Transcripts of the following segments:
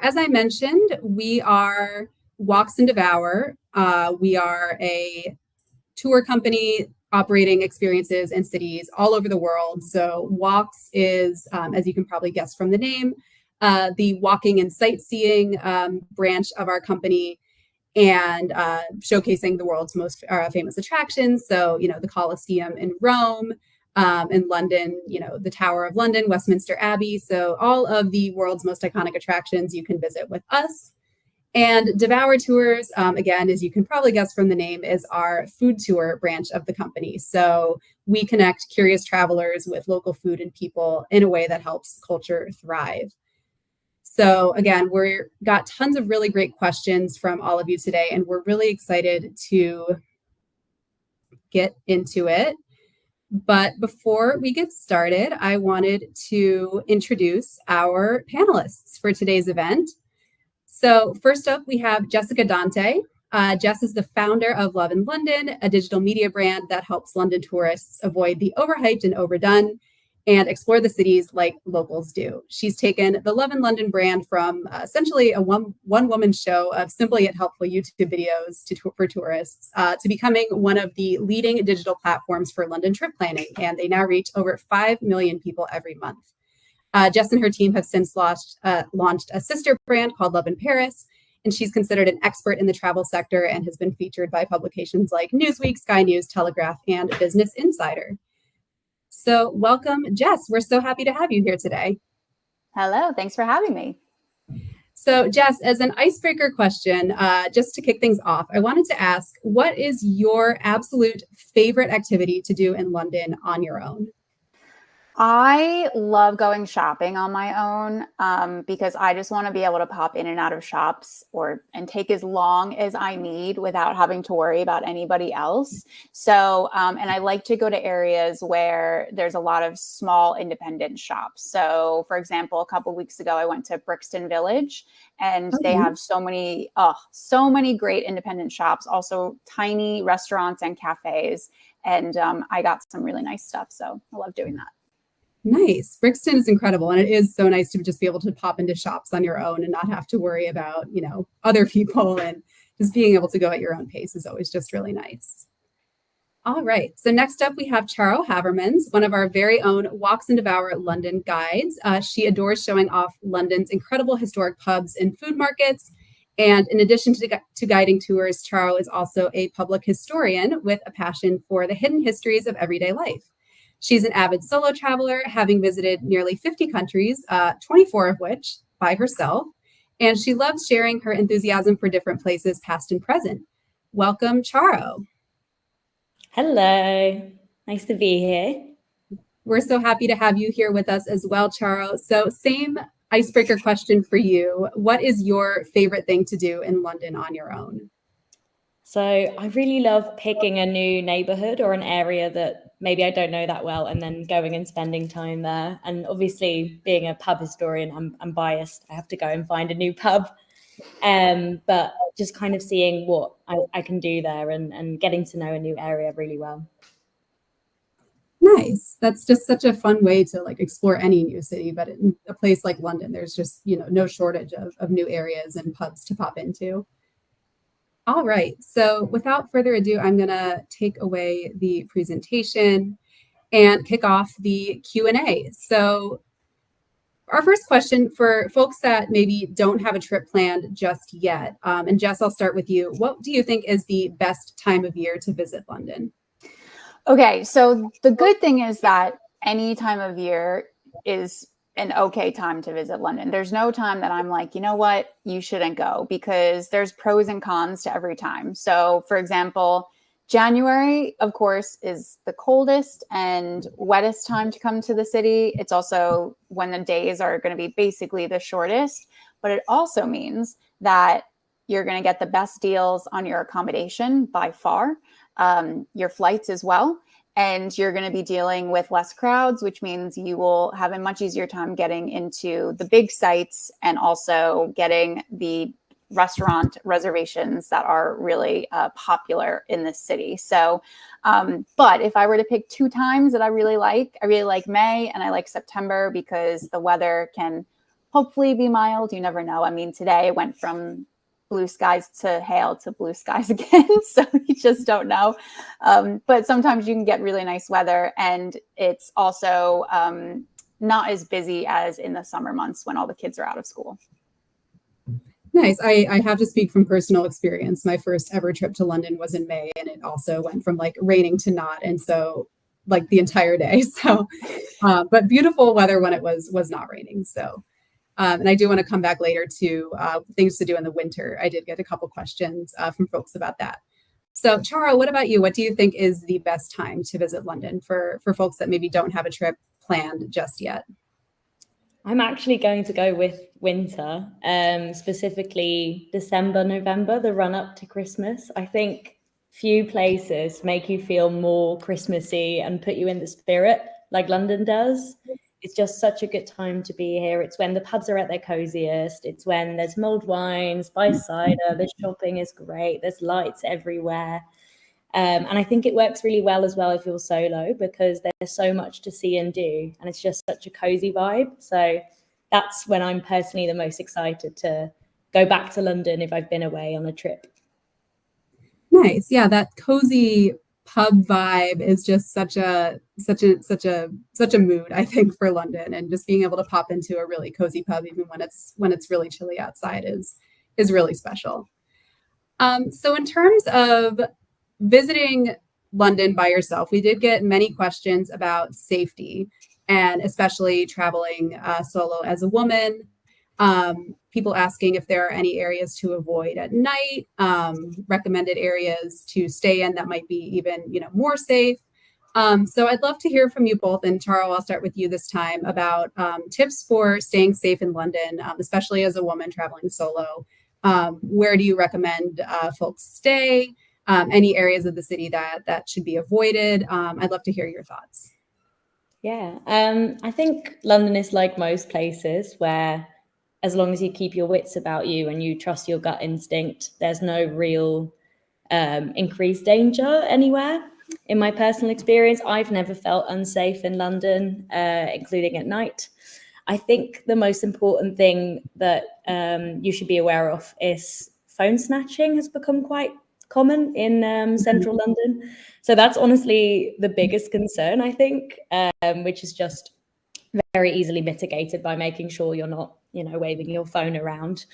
As I mentioned, we are Walks and Devour. We are a tour company operating experiences in cities all over the world. So Walks is, as you can probably guess from the name, the walking and sightseeing branch of our company, and showcasing the world's most famous attractions. So, the Colosseum in Rome, in London, the Tower of London, Westminster Abbey. So all of the world's most iconic attractions you can visit with us. And Devour Tours, again, as you can probably guess from the name, is our food tour branch of the company. So we connect curious travelers with local food and people in a way that helps culture thrive. So again, we've got tons of really great questions from all of you today, and we're really excited to get into it. But before we get started, I wanted to introduce our panelists for today's event. So first up, we have Jessica Dante. Jess is the founder of Love in London, a digital media brand that helps London tourists avoid the overhyped and overdone and explore the cities like locals do. She's taken the Love in London brand from essentially a one-woman show of simple yet helpful YouTube videos for tourists to becoming one of the leading digital platforms for London trip planning, and they now reach over 5 million people every month. Jess and her team have since launched a sister brand called Love in Paris, and she's considered an expert in the travel sector and has been featured by publications like Newsweek, Sky News, Telegraph, and Business Insider. So welcome, Jess. We're so happy to have you here today. Hello, thanks for having me. So Jess, as an icebreaker question, just to kick things off, I wanted to ask, what is your absolute favorite activity to do in London on your own? I love going shopping on my own because I just want to be able to pop in and out of shops and take as long as I need without having to worry about anybody else. So, and I like to go to areas where there's a lot of small independent shops. So, for example, a couple of weeks ago, I went to Brixton Village, and they have so many great independent shops, also tiny restaurants and cafes. And I got some really nice stuff. So I love doing that. Nice. Brixton is incredible. And it is so nice to just be able to pop into shops on your own and not have to worry about, other people, and just being able to go at your own pace is always just really nice. All right. So next up, we have Charo Havermans, one of our very own Walks and Devour London guides. She adores showing off London's incredible historic pubs and food markets. And in addition to guiding tours, Charo is also a public historian with a passion for the hidden histories of everyday life. She's an avid solo traveler, having visited nearly 50 countries, 24 of which by herself, and she loves sharing her enthusiasm for different places, past and present. Welcome, Charo. Hello, nice to be here. We're so happy to have you here with us as well, Charo. So same icebreaker question for you. What is your favorite thing to do in London on your own? So I really love picking a new neighborhood or an area that maybe I don't know that well, and then going and spending time there. And obviously, being a pub historian, I'm biased. I have to go and find a new pub. But just kind of seeing what I can do there and getting to know a new area really well. Nice. That's just such a fun way to explore any new city. But in a place like London, there's just, no shortage of new areas and pubs to pop into. All right, so without further ado, I'm going to take away the presentation and kick off the Q&A. So our first question for folks that maybe don't have a trip planned just yet, and Jess, I'll start with you. What do you think is the best time of year to visit London? Okay, so the good thing is that any time of year is an okay time to visit London. There's no time that I'm like, you know what, you shouldn't go, because there's pros and cons to every time. So for example, January, of course, is the coldest and wettest time to come to the city. It's also when the days are going to be basically the shortest, but it also means that you're going to get the best deals on your accommodation by far, your flights as well. And you're going to be dealing with less crowds, which means you will have a much easier time getting into the big sites and also getting the restaurant reservations that are really popular in this city. So, but if I were to pick two times that I really like May and I like September because the weather can hopefully be mild. You never know. I mean, today it went from blue skies to hail to blue skies again. So you just don't know. But sometimes you can get really nice weather, and it's also not as busy as in the summer months when all the kids are out of school. Nice. I have to speak from personal experience. My first ever trip to London was in May, and it also went from like raining to not. And so like the entire day. So, but beautiful weather when it was not raining. So, and I do want to come back later to things to do in the winter. I did get a couple questions from folks about that. So Charo, what about you? What do you think is the best time to visit London for folks that maybe don't have a trip planned just yet? I'm actually going to go with winter, specifically December, November, the run up to Christmas. I think few places make you feel more Christmassy and put you in the spirit like London does. It's just such a good time to be here. It's when the pubs are at their coziest. It's when there's mulled wine, spice cider, the shopping is great. There's lights everywhere. And I think it works really well as well if you're solo, because there's so much to see and do. And it's just such a cozy vibe. So that's when I'm personally the most excited to go back to London if I've been away on a trip. Nice. Yeah, that cozy pub vibe is just such a mood, I think, for London. And just being able to pop into a really cozy pub, even when it's really chilly outside, is really special. So in terms of visiting London by yourself, we did get many questions about safety, and especially traveling solo as a woman. People asking if there are any areas to avoid at night, recommended areas to stay in that might be even, more safe. So I'd love to hear from you both. And Charo, I'll start with you this time about tips for staying safe in London, especially as a woman traveling solo. Where do you recommend folks stay? Any areas of the city that should be avoided? I'd love to hear your thoughts. Yeah, I think London is like most places where, as long as you keep your wits about you and you trust your gut instinct, there's no real increased danger anywhere. In my personal experience, I've never felt unsafe in London, including at night. I think the most important thing that you should be aware of is phone snatching has become quite common in central London. So that's honestly the biggest concern, I think, which is just very easily mitigated by making sure you're not, waving your phone around.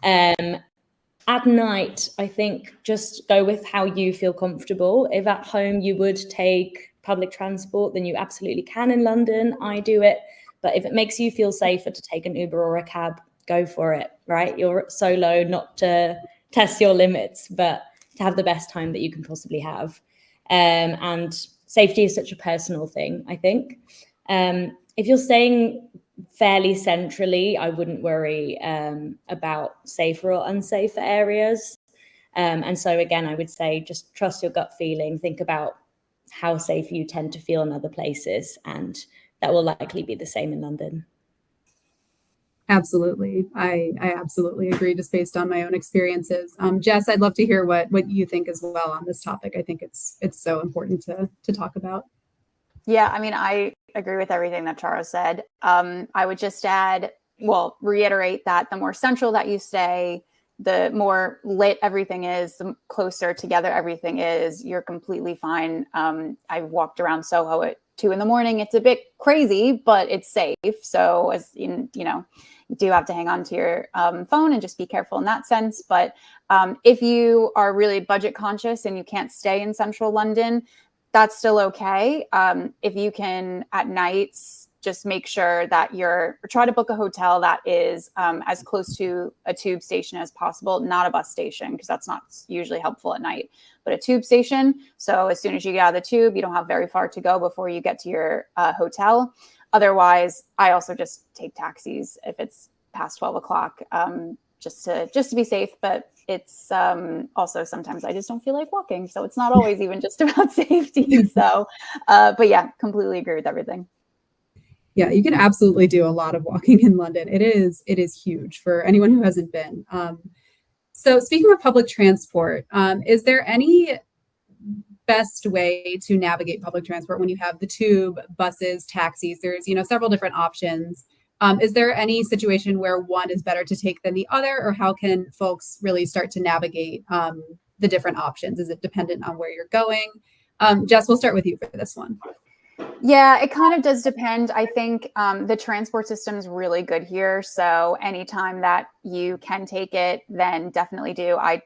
At night, I think just go with how you feel comfortable. If at home you would take public transport, then you absolutely can in London. I do it. But if it makes you feel safer to take an Uber or a cab, go for it, right? You're solo, not to test your limits, but to have the best time that you can possibly have. And safety is such a personal thing, I think. If you're staying fairly centrally, I wouldn't worry about safer or unsafer areas. And so again, I would say just trust your gut feeling, think about how safe you tend to feel in other places, and that will likely be the same in London. Absolutely. I absolutely agree, just based on my own experiences. Jess, I'd love to hear what you think as well on this topic. I think it's so important to talk about. Yeah, I mean, I agree with everything that Charo said. I would just reiterate that the more central that you stay, the more lit everything is, the closer together everything is, you're completely fine. I walked around Soho at 2 a.m. It's a bit crazy, but it's safe. So as you do have to hang on to your phone and just be careful in that sense. But if you are really budget conscious and you can't stay in central London, that's still okay. If you can at nights, just make sure that try to book a hotel that is as close to a tube station as possible, not a bus station, because that's not usually helpful at night, but a tube station. So as soon as you get out of the tube, you don't have very far to go before you get to your hotel. Otherwise, I also just take taxis if it's past 12 o'clock, just to be safe. But it's also sometimes I just don't feel like walking. So it's not always even just about safety. So, but yeah, completely agree with everything. Yeah, you can absolutely do a lot of walking in London. It is huge for anyone who hasn't been. So speaking of public transport, is there any best way to navigate public transport when you have the tube, buses, taxis? There's, several different options. Is there any situation where one is better to take than the other, or how can folks really start to navigate the different options? Is it dependent on where you're going? Jess, we'll start with you for this one. Yeah, it kind of does depend. I think the transport system is really good here. So anytime that you can take it, then definitely do. I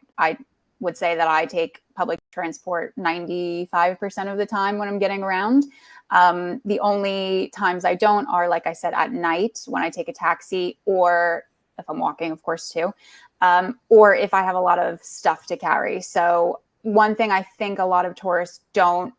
would say that I take public transport 95% of the time when I'm getting around. The only times I don't are, like I said, at night when I take a taxi, or if I'm walking, of course, too, or if I have a lot of stuff to carry. So one thing I think a lot of tourists don't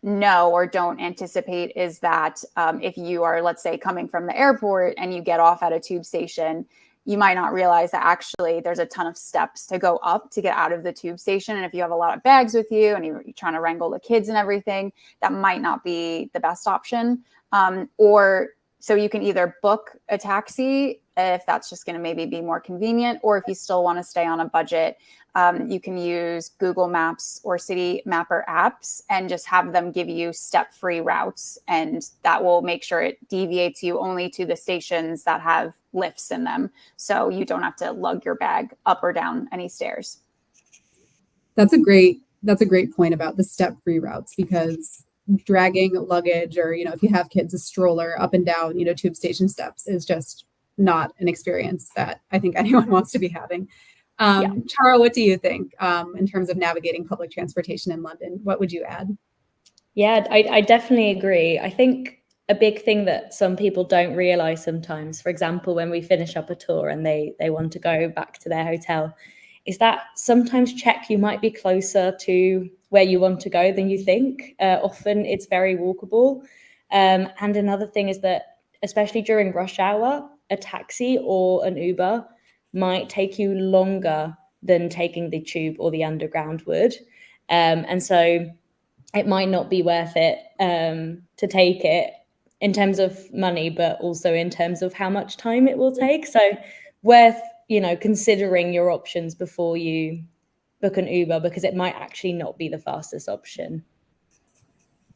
know or don't anticipate is that if you are, let's say, coming from the airport and you get off at a tube station, you might not realize that actually there's a ton of steps to go up to get out of the tube station. And if you have a lot of bags with you and you're trying to wrangle the kids and everything, that might not be the best option. Or so you can either book a taxi if that's just going to maybe be more convenient, or if you still want to stay on a budget, you can use Google Maps or City Mapper apps and just have them give you step-free routes. And that will make sure it deviates you only to the stations that have lifts in them. So you don't have to lug your bag up or down any stairs. That's a great point about the step-free routes, because dragging luggage, or, if you have kids, a stroller up and down, tube station steps is just not an experience that I think anyone wants to be having. Charo, what do you think in terms of navigating public transportation in London? What would you add? Yeah, I definitely agree. I think a big thing that some people don't realize sometimes, for example, when we finish up a tour and they want to go back to their hotel, is that sometimes you might be closer to where you want to go than you think. Often it's very walkable. And another thing is that, especially during rush hour, a taxi or an Uber might take you longer than taking the tube or the underground would. And so it might not be worth it to take it in terms of money, but also in terms of how much time it will take. So worth, considering your options before you book an Uber, because it might actually not be the fastest option.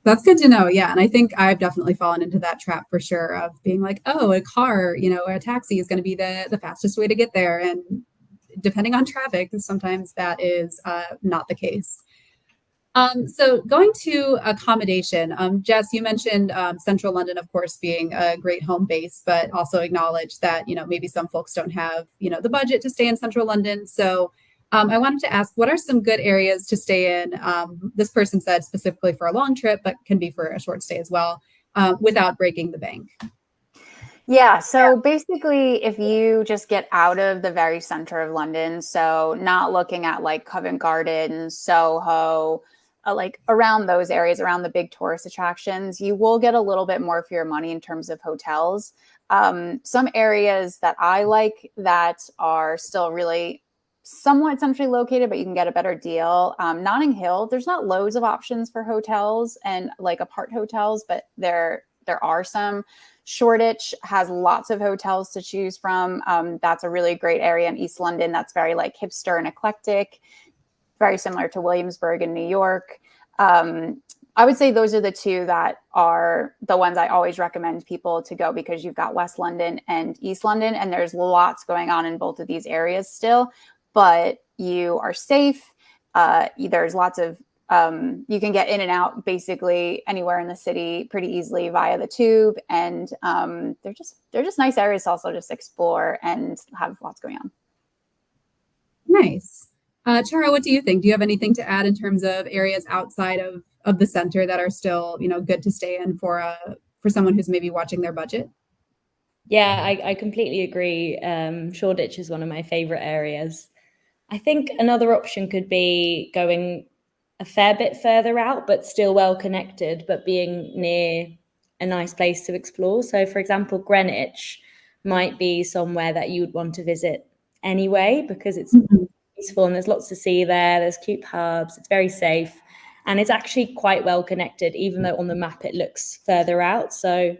That's good to know. Yeah. And I think I've definitely fallen into that trap for sure, of being like, oh, a car, or a taxi is going to be the fastest way to get there. And depending on traffic, sometimes that is not the case. So going to accommodation, Jess, you mentioned Central London, of course, being a great home base, but also acknowledge that, maybe some folks don't have, the budget to stay in Central London. So I wanted to ask, what are some good areas to stay in? This person said specifically for a long trip, but can be for a short stay as well, without breaking the bank. Yeah. So basically, if you just get out of the very center of London, so not looking at like Covent Garden, Soho, like around those areas, around the big tourist attractions, you will get a little bit more for your money in terms of hotels. Some areas that I like that are still really somewhat centrally located, but you can get a better deal. Notting Hill, there's not loads of options for hotels and like apart hotels, but there are some. Shoreditch has lots of hotels to choose from. That's a really great area in East London. That's very like hipster and eclectic, very similar to Williamsburg in New York. I would say those are the two that are the ones I always recommend people to go, because you've got West London and East London, and there's lots going on in both of these areas still, but you are safe. There's lots of, you can get in and out basically anywhere in the city pretty easily via the tube. And they're just nice areas to also just explore and have lots going on. Nice. Charo, what do you think? Do you have anything to add in terms of areas outside of the center that are still, good to stay in for someone who's maybe watching their budget? Yeah, I completely agree. Shoreditch is one of my favorite areas. I think another option could be going a fair bit further out, but still well connected, but being near a nice place to explore. So, for example, Greenwich might be somewhere that you would want to visit anyway, because it's peaceful and there's lots to see there. There's cute pubs, it's very safe, and it's actually quite well connected, even though on the map it looks further out. So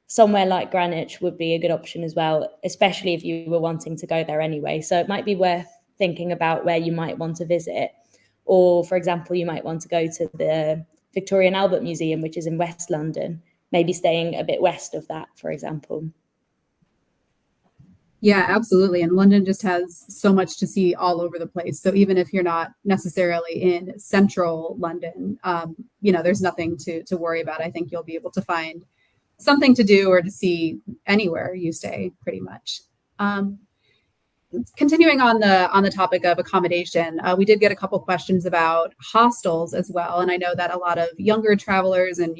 somewhere like Greenwich would be a good option as well, especially if you were wanting to go there anyway. So it might be worth thinking about where you might want to visit. Or, for example, you might want to go to the Victoria and Albert Museum, which is in West London, maybe staying a bit west of that, for example. Yeah, absolutely. And London just has so much to see all over the place. So even if you're not necessarily in central London, there's nothing to worry about. I think you'll be able to find something to do or to see anywhere you stay, pretty much. Um, Continuing on the topic of accommodation, we did get a couple questions about hostels as well, and I know that a lot of younger travelers and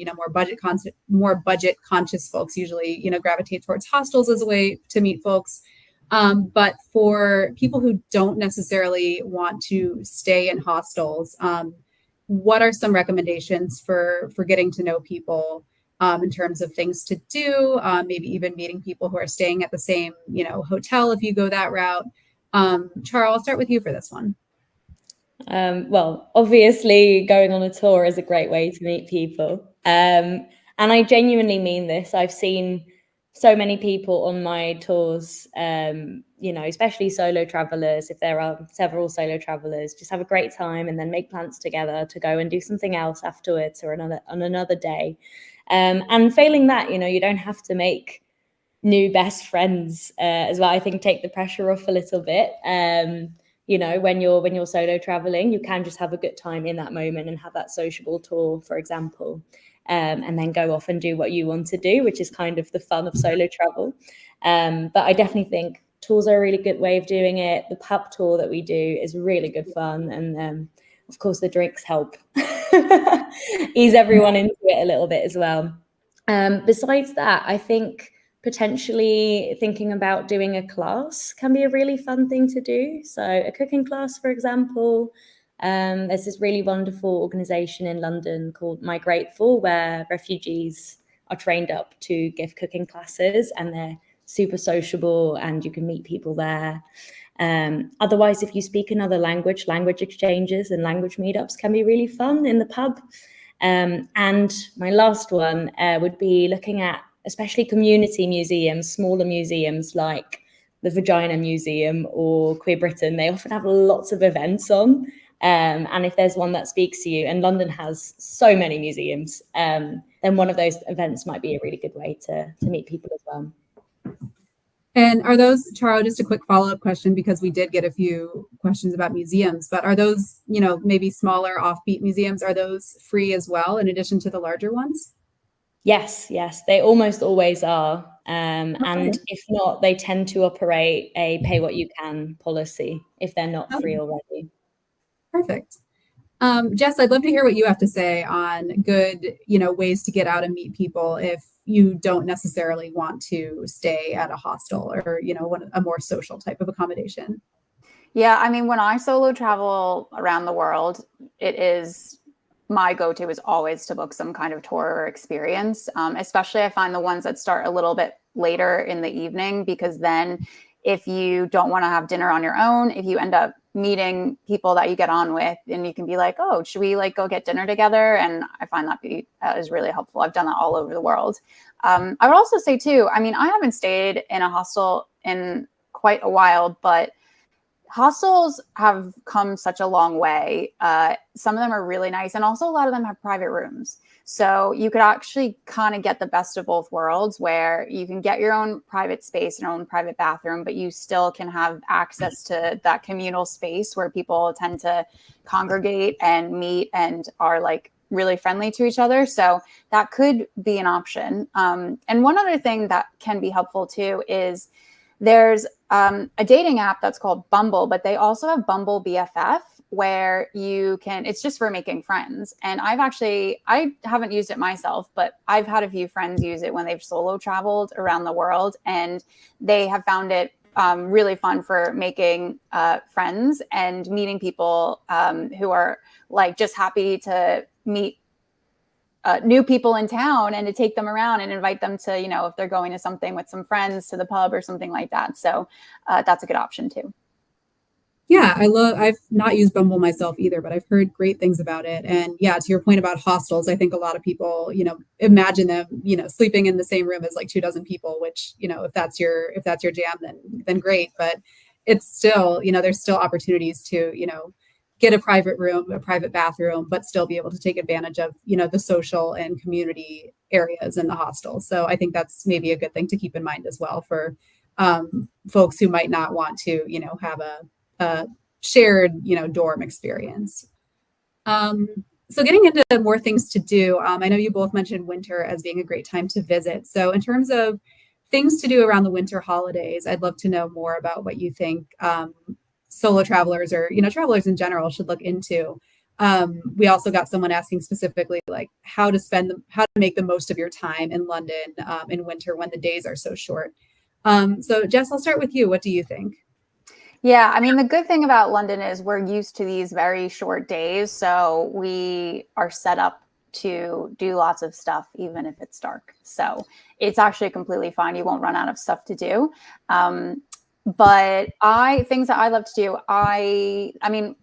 more budget conscious folks usually gravitate towards hostels as a way to meet folks. But for people who don't necessarily want to stay in hostels, what are some recommendations for getting to know people? In terms of things to do, maybe even meeting people who are staying at the same, hotel if you go that route. Char, I'll start with you for this one. Well, obviously, going on a tour is a great way to meet people. And I genuinely mean this. I've seen so many people on my tours, especially solo travelers, if there are several solo travelers, just have a great time and then make plans together to go and do something else afterwards or on another day. And failing that, you don't have to make new best friends as well. I think take the pressure off a little bit. When you're solo traveling, you can just have a good time in that moment and have that sociable tour, for example, and then go off and do what you want to do, which is kind of the fun of solo travel. But I definitely think tours are a really good way of doing it. The pub tour that we do is really good fun, and of course the drinks help ease everyone into it a little bit as well. Besides that, I think potentially thinking about doing a class can be a really fun thing to do. So a cooking class, for example. There's this really wonderful organization in London called My Grateful, where refugees are trained up to give cooking classes, and they're super sociable and you can meet people there. Otherwise, if you speak another language exchanges and language meetups can be really fun in the pub. And my last one would be looking at especially community museums, smaller museums like the Vagina Museum or Queer Britain. They often have lots of events on. And if there's one that speaks to you, and London has so many museums, then one of those events might be a really good way to meet people as well. And are those, Charo, just a quick follow-up question, because we did get a few questions about museums, but are those, maybe smaller offbeat museums, are those free as well in addition to the larger ones? Yes, they almost always are. And if not, they tend to operate a pay what you can policy if they're not free already. Perfect. Jess, I'd love to hear what you have to say on good, ways to get out and meet people if you don't necessarily want to stay at a hostel or, a more social type of accommodation. Yeah, I mean, when I solo travel around the world, my go-to is always to book some kind of tour or experience. Especially I find the ones that start a little bit later in the evening, because then if you don't want to have dinner on your own, if you end up meeting people that you get on with, and you can be like, oh, should we go get dinner together? And I find that is really helpful. I've done that all over the world. I would also say too, I mean, I haven't stayed in a hostel in quite a while, but hostels have come such a long way. Some of them are really nice. And also a lot of them have private rooms. So you could actually kind of get the best of both worlds, where you can get your own private space, your own private bathroom, but you still can have access to that communal space where people tend to congregate and meet and are really friendly to each other. So that could be an option. And one other thing that can be helpful too is there's a dating app that's called Bumble, but they also have Bumble BFF, where it's just for making friends. And I haven't used it myself, but I've had a few friends use it when they've solo traveled around the world, and they have found it really fun for making friends and meeting people who are just happy to meet new people in town and to take them around and invite them to, if they're going to something with some friends, to the pub or something like that. So that's a good option too. Yeah, I've not used Bumble myself either, but I've heard great things about it. And yeah, to your point about hostels, I think a lot of people, imagine them, sleeping in the same room as 24 people, which, if that's your jam, then great. But it's still, there's still opportunities to, get a private room, a private bathroom, but still be able to take advantage of, the social and community areas in the hostel. So I think that's maybe a good thing to keep in mind as well for folks who might not want to, have a shared, dorm experience. So getting into more things to do, I know you both mentioned winter as being a great time to visit. So in terms of things to do around the winter holidays, I'd love to know more about what you think solo travelers or, travelers in general should look into. We also got someone asking specifically like how to make the most of your time in London in winter when the days are so short. So Jess, I'll start with you. What do you think? Yeah, I mean, the good thing about London is we're used to these very short days. So we are set up to do lots of stuff, even if it's dark. So it's actually completely fine. You won't run out of stuff to do. But things that I love to do, I mean,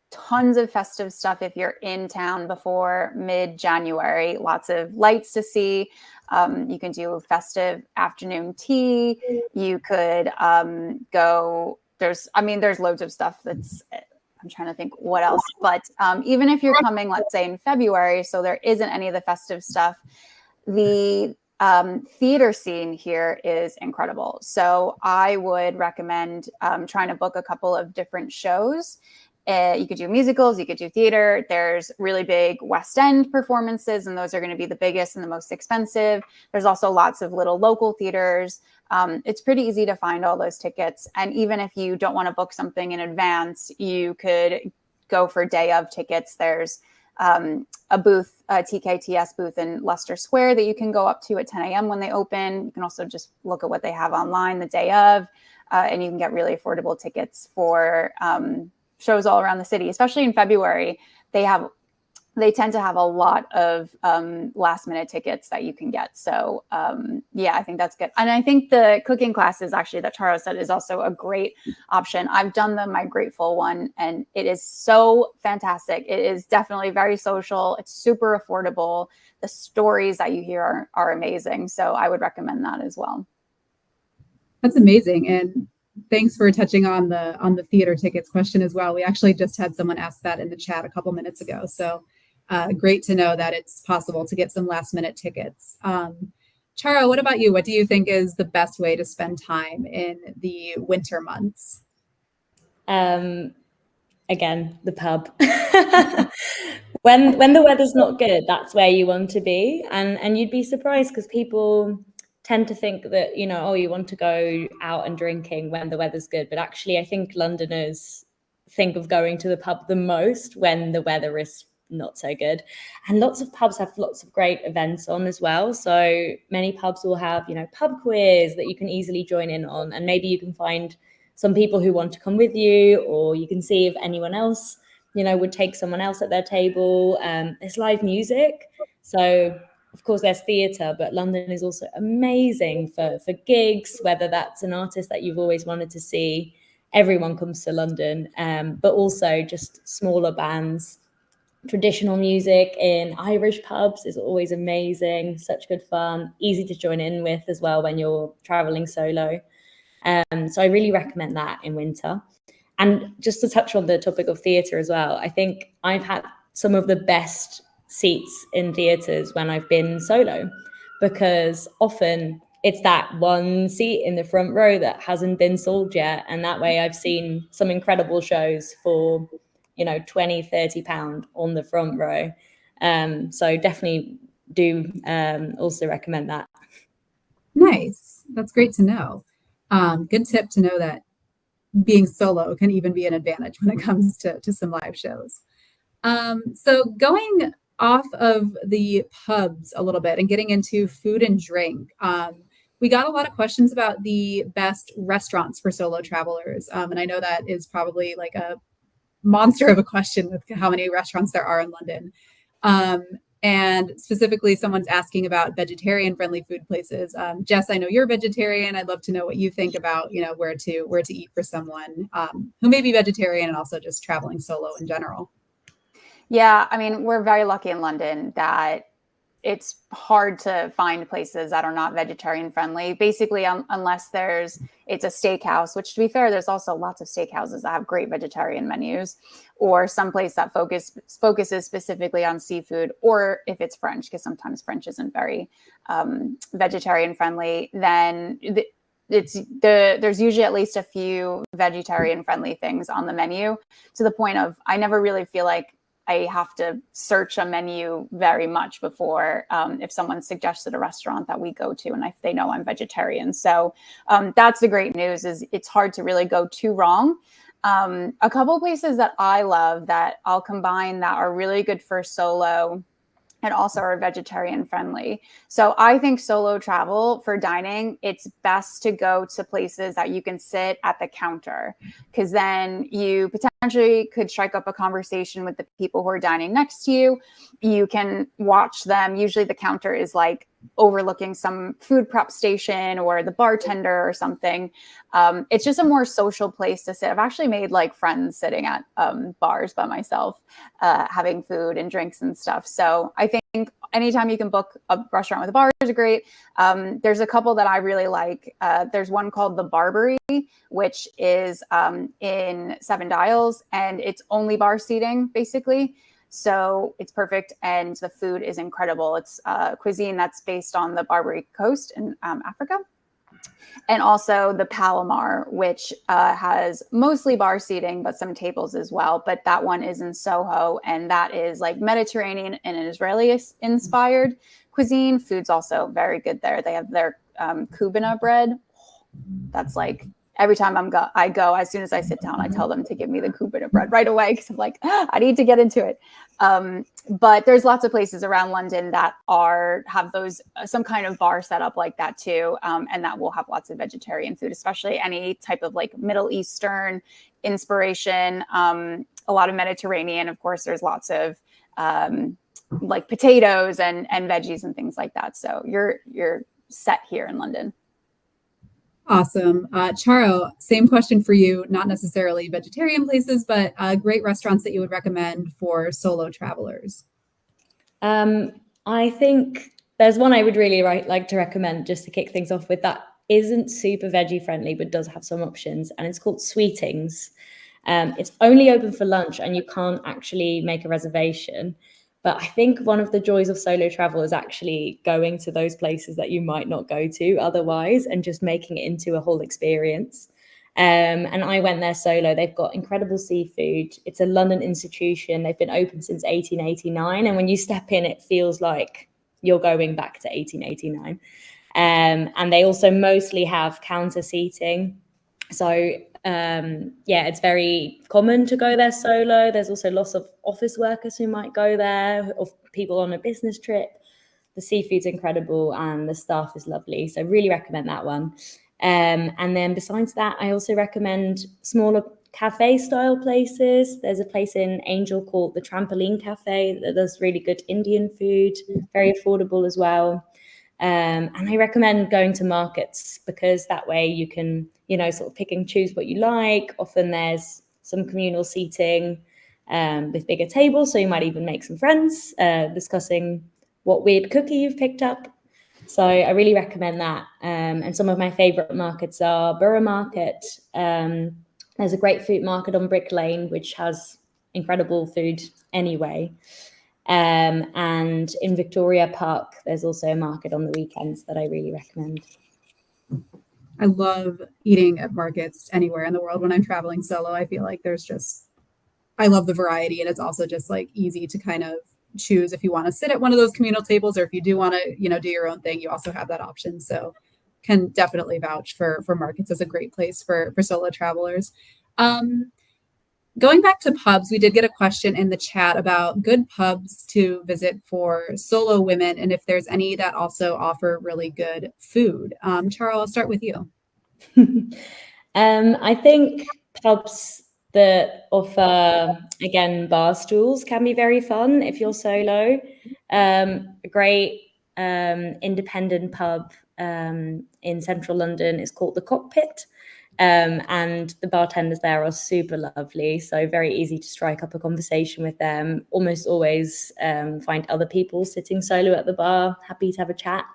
tons of festive stuff if you're in town before mid-January, lots of lights to see. You can do festive afternoon tea. You could there's loads of stuff I'm trying to think what else, but even if you're coming, let's say in February, so there isn't any of the festive stuff, the theater scene here is incredible. So I would recommend trying to book a couple of different shows. You could do musicals, you could do theater. There's really big West End performances, and those are going to be the biggest and the most expensive. There's also lots of little local theaters. It's pretty easy to find all those tickets. And even if you don't want to book something in advance, you could go for day of tickets. There's a booth, a TKTS booth in Leicester Square that you can go up to at 10 a.m. when they open. You can also just look at what they have online the day of, and you can get really affordable tickets for shows all around the city, especially in February. They tend to have a lot of last minute tickets that you can get. So yeah, I think that's good. And I think the cooking classes actually that Charo said is also a great option. I've done my Grateful one and it is so fantastic. It is definitely very social. It's super affordable. The stories that you hear are amazing. So I would recommend that as well. That's amazing. And thanks for touching on the theater tickets question as well. We actually just had someone ask that in the chat a couple minutes ago. So great to know that it's possible to get some last minute tickets. Charo, what about you? What do you think is the best way to spend time in the winter months? Again, the pub. When the weather's not good, that's where you want to be. And you'd be surprised because people tend to think that, you want to go out and drinking when the weather's good. But actually, I think Londoners think of going to the pub the most when the weather is not so good. And lots of pubs have lots of great events on as well. So many pubs will have, pub quiz that you can easily join in on. And maybe you can find some people who want to come with you, or you can see if anyone else, would take someone else at their table. There's live music. So of course, there's theatre, but London is also amazing for gigs, whether that's an artist that you've always wanted to see. Everyone comes to London, but also just smaller bands. Traditional music in Irish pubs is always amazing, such good fun, easy to join in with as well when you're traveling solo. So I really recommend that in winter. And just to touch on the topic of theatre as well, I think I've had some of the best seats in theatres when I've been solo, because often it's that one seat in the front row that hasn't been sold yet. And that way I've seen some incredible shows for, 20, 30 pound on the front row. So definitely do also recommend that. Nice. That's great to know. Good tip to know that being solo can even be an advantage when it comes to some live shows. So going off of the pubs a little bit and getting into food and drink, we got a lot of questions about the best restaurants for solo travelers. And I know that is probably like a monster of a question with how many restaurants there are in London. And specifically, someone's asking about vegetarian-friendly food places. Jess, I know you're vegetarian. I'd love to know what you think about, where to eat for someone who may be vegetarian and also just traveling solo in general. Yeah, I mean, we're very lucky in London that it's hard to find places that are not vegetarian friendly, basically, unless it's a steakhouse, which, to be fair, there's also lots of steakhouses that have great vegetarian menus, or some place that focuses specifically on seafood, or if it's French, because sometimes French isn't very vegetarian friendly, then there's usually at least a few vegetarian friendly things on the menu, to the point of I never really feel like I have to search a menu very much before if someone suggested a restaurant that we go to and if they know I'm vegetarian. So that's the great news, is it's hard to really go too wrong. A couple of places that I love that I'll combine that are really good for solo and also are vegetarian friendly. So I think solo travel for dining, it's best to go to places that you can sit at the counter, because then you potentially could strike up a conversation with the people who are dining next to you. You can watch them. Usually the counter is like overlooking some food prep station or the bartender or something. It's just a more social place to sit. I've actually made like friends sitting at bars by myself, having food and drinks and stuff. So I think anytime you can book a restaurant with a bar is great. There's a couple that I really like. There's one called the Barbary, which is in Seven Dials, and it's only bar seating basically. So it's perfect, and the food is incredible. It's cuisine that's based on the Barbary Coast in Africa. And also the Palomar, which has mostly bar seating, but some tables as well. But that one is in Soho, and that is like Mediterranean and Israeli-inspired cuisine. Food's also very good there. They have their kubina bread. That's like, every time I go, as soon as I sit down, I tell them to give me the kubina bread right away, because I'm like, I need to get into it. But there's lots of places around London that have those some kind of bar set up like that too, and that will have lots of vegetarian food, especially any type of like Middle Eastern inspiration. A lot of Mediterranean, of course. There's lots of like potatoes and veggies and things like that. So you're set here in London. Awesome. Charo, same question for you, not necessarily vegetarian places, but great restaurants that you would recommend for solo travelers. I think there's one I would really like to recommend just to kick things off with that isn't super veggie friendly, but does have some options, and it's called Sweetings. It's only open for lunch and you can't actually make a reservation. But I think one of the joys of solo travel is actually going to those places that you might not go to otherwise and just making it into a whole experience. And I went there solo. They've got incredible seafood. It's a London institution. They've been open since 1889. And when you step in, it feels like you're going back to 1889. And they also mostly have counter seating. So it's very common to go there solo. There's also lots of office workers who might go there, or people on a business trip. The seafood's incredible and the staff is lovely. So really recommend that one. And then besides that, I also recommend smaller cafe style places. There's a place in Angel called the Trampoline Cafe that does really good Indian food, very affordable as well. And I recommend going to markets, because that way you can, sort of pick and choose what you like. Often there's some communal seating with bigger tables, so you might even make some friends discussing what weird cookie you've picked up. So I really recommend that. And some of my favorite markets are Borough Market. There's a grapefruit market on Brick Lane, which has incredible food anyway. And in Victoria Park, there's also a market on the weekends that I really recommend. I love eating at markets anywhere in the world when I'm traveling solo. I feel like I love the variety, and it's also just like easy to kind of choose if you want to sit at one of those communal tables, or if you do want to, do your own thing, you also have that option. So can definitely vouch for markets as a great place for solo travelers. Going back to pubs, we did get a question in the chat about good pubs to visit for solo women, and if there's any that also offer really good food. Charo, I'll start with you. I think pubs that offer, again, bar stools can be very fun if you're solo. A great independent pub in central London is called the Cockpit. And the bartenders there are super lovely, so very easy to strike up a conversation with them. Almost always find other people sitting solo at the bar, happy to have a chat.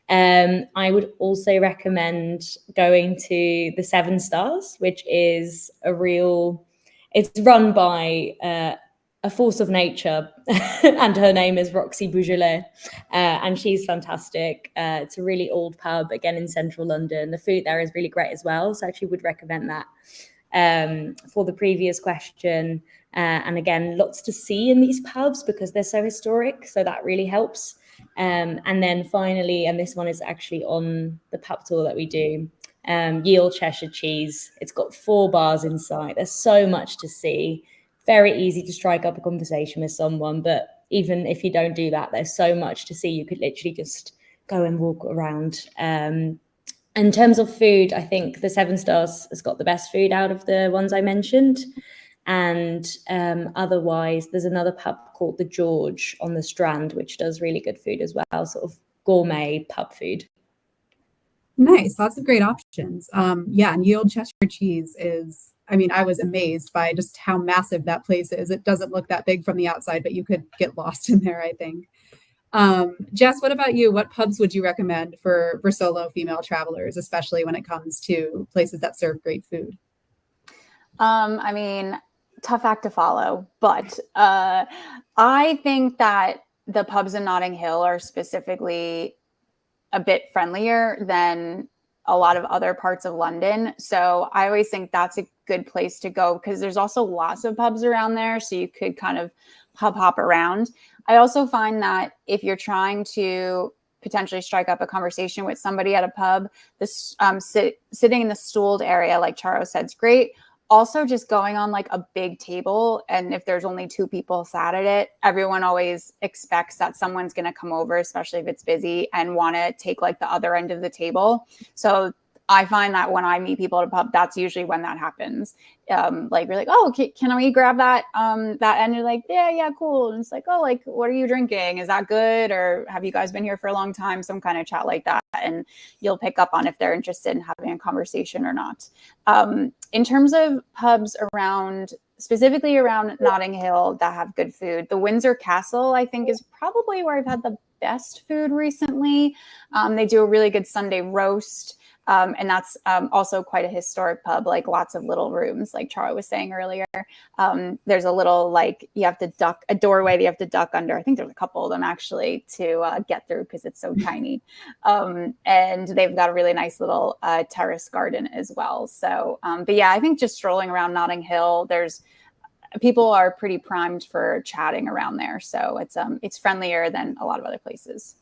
I would also recommend going to the Seven Stars, which is it's run by a force of nature, and her name is Roxy Beaujolais, and she's fantastic. It's a really old pub, again in central London. The food there is really great as well, so I actually would recommend that. For the previous question, and again, lots to see in these pubs because they're so historic, so that really helps. And then finally, and this one is actually on the pub tour that we do, Yield Cheshire Cheese. It's got 4 bars inside. There's so much to see. Very easy to strike up a conversation with someone, but even if you don't do that, there's so much to see. You could literally just go and walk around. In terms of food, I think the 7 Stars has got the best food out of the ones I mentioned. And otherwise, there's another pub called The George on the Strand, which does really good food as well, sort of gourmet pub food. Nice. Lots of great options. Yeah, and Yield Cheshire Cheese is, I mean, I was amazed by just how massive that place is. It doesn't look that big from the outside, but you could get lost in there, I think. Jess, what about you? What pubs would you recommend for solo female travelers, especially when it comes to places that serve great food? I mean, tough act to follow, but I think that the pubs in Notting Hill are specifically a bit friendlier than a lot of other parts of London. So I always think that's a good place to go because there's also lots of pubs around there. So you could kind of pub hop around. I also find that if you're trying to potentially strike up a conversation with somebody at a pub, this sitting in the stooled area, like Charo said, is great. Also, just going on like a big table, and if there's only 2 people sat at it, everyone always expects that someone's going to come over, especially if it's busy, and want to take like the other end of the table. So I find that when I meet people at a pub, that's usually when that happens. Like we're like, oh, can we grab that that end? You're like, yeah, cool. And it's like, oh, like, what are you drinking? Is that good? Or have you guys been here for a long time? Some kind of chat like that. And you'll pick up on if they're interested in having a conversation or not. In terms of pubs specifically around Notting Hill that have good food, the Windsor Castle, I think, is probably where I've had the best food recently. They do a really good Sunday roast. And that's also quite a historic pub, like lots of little rooms, like Charo was saying earlier. There's a little, like, you have to duck, a doorway that you have to duck under. I think there's a couple of them actually to get through because it's so tiny. And they've got a really nice little terrace garden as well. So, but yeah, I think just strolling around Notting Hill, people are pretty primed for chatting around there. So it's friendlier than a lot of other places.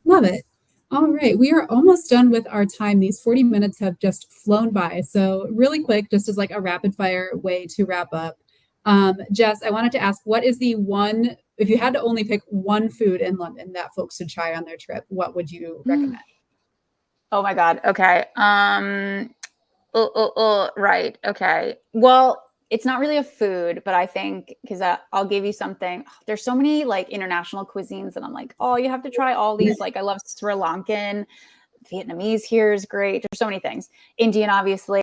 Love it. All right, we are almost done with our time. These 40 minutes have just flown by. So really quick, just as like a rapid fire way to wrap up. Jess, I wanted to ask, what is the one, if you had to only pick one food in London that folks should try on their trip, what would you recommend? Oh my God. Okay. Right. Okay. Well, it's not really a food, but I think because I'll give you something. There's so many like international cuisines, and I'm like, oh, you have to try all these. Like, I love Sri Lankan, Vietnamese here is great. There's so many things. Indian, obviously.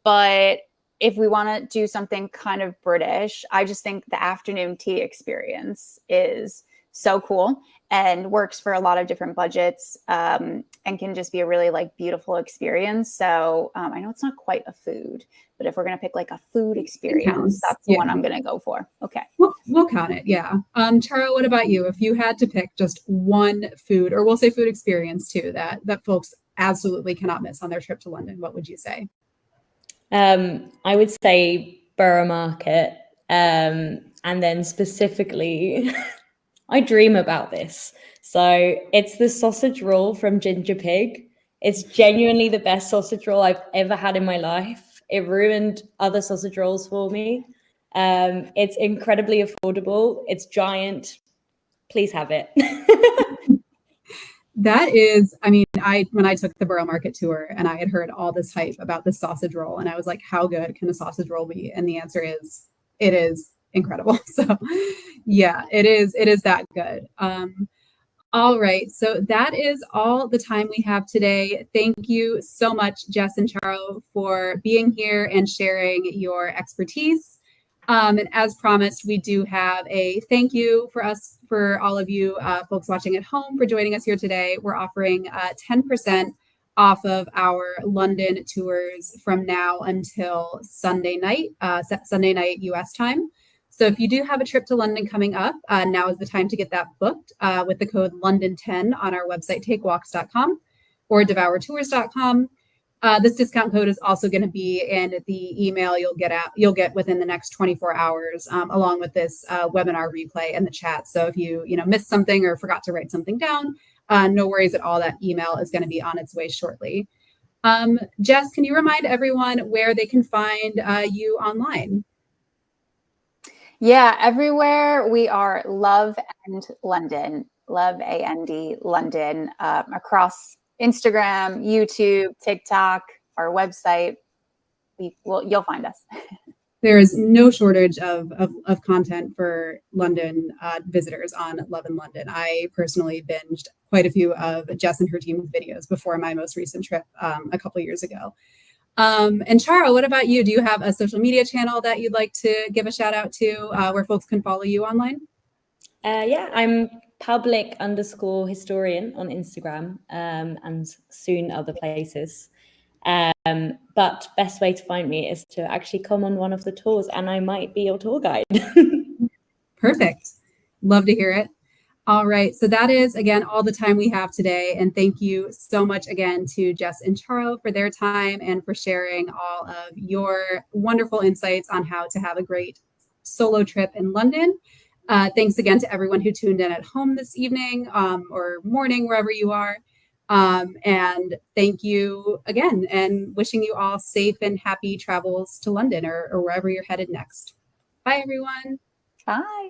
But if we want to do something kind of British, I just think the afternoon tea experience is so cool and works for a lot of different budgets, and can just be a really like beautiful experience. So I know it's not quite a food, but if we're going to pick like a food experience, that's the one I'm going to go for. Okay. We'll count it. Yeah. Charo, what about you? If you had to pick just one food, or we'll say food experience too, that folks absolutely cannot miss on their trip to London, what would you say? I would say Borough Market. And then specifically, I dream about this. So it's the sausage roll from Ginger Pig. It's genuinely the best sausage roll I've ever had in my life. It ruined other sausage rolls for me. It's incredibly affordable. It's giant. Please have it. That is, I mean, when I took the Borough Market tour and I had heard all this hype about the sausage roll, and I was like, how good can a sausage roll be? And the answer is, it is incredible. So yeah, it is that good. All right. So that is all the time we have today. Thank you so much, Jess and Charo, for being here and sharing your expertise. And as promised, we do have a thank you for all of you folks watching at home for joining us here today. We're offering 10% off of our London tours from now until Sunday night US time. So if you do have a trip to London coming up, now is the time to get that booked with the code London10 on our website, takewalks.com or devourtours.com. This discount code is also going to be in the email you'll get within the next 24 hours, along with this webinar replay and the chat. So if you missed something or forgot to write something down, no worries at all. That email is going to be on its way shortly. Jess, can you remind everyone where they can find you online? Yeah, everywhere we are Love and London, Love A-N-D London, across Instagram, YouTube, TikTok, our website. You'll find us. There is no shortage of content for London visitors on Love in London. I personally binged quite a few of Jess and her team's videos before my most recent trip a couple years ago. And Charo, what about you? Do you have a social media channel that you'd like to give a shout out to where folks can follow you online? Yeah, I'm public_historian on Instagram and soon other places. But best way to find me is to actually come on one of the tours and I might be your tour guide. Perfect. Love to hear it. All right. So that is, again, all the time we have today. And thank you so much again to Jess and Charo for their time and for sharing all of your wonderful insights on how to have a great solo trip in London. Thanks again to everyone who tuned in at home this evening or morning, wherever you are. And thank you again, and wishing you all safe and happy travels to London or wherever you're headed next. Bye, everyone. Bye.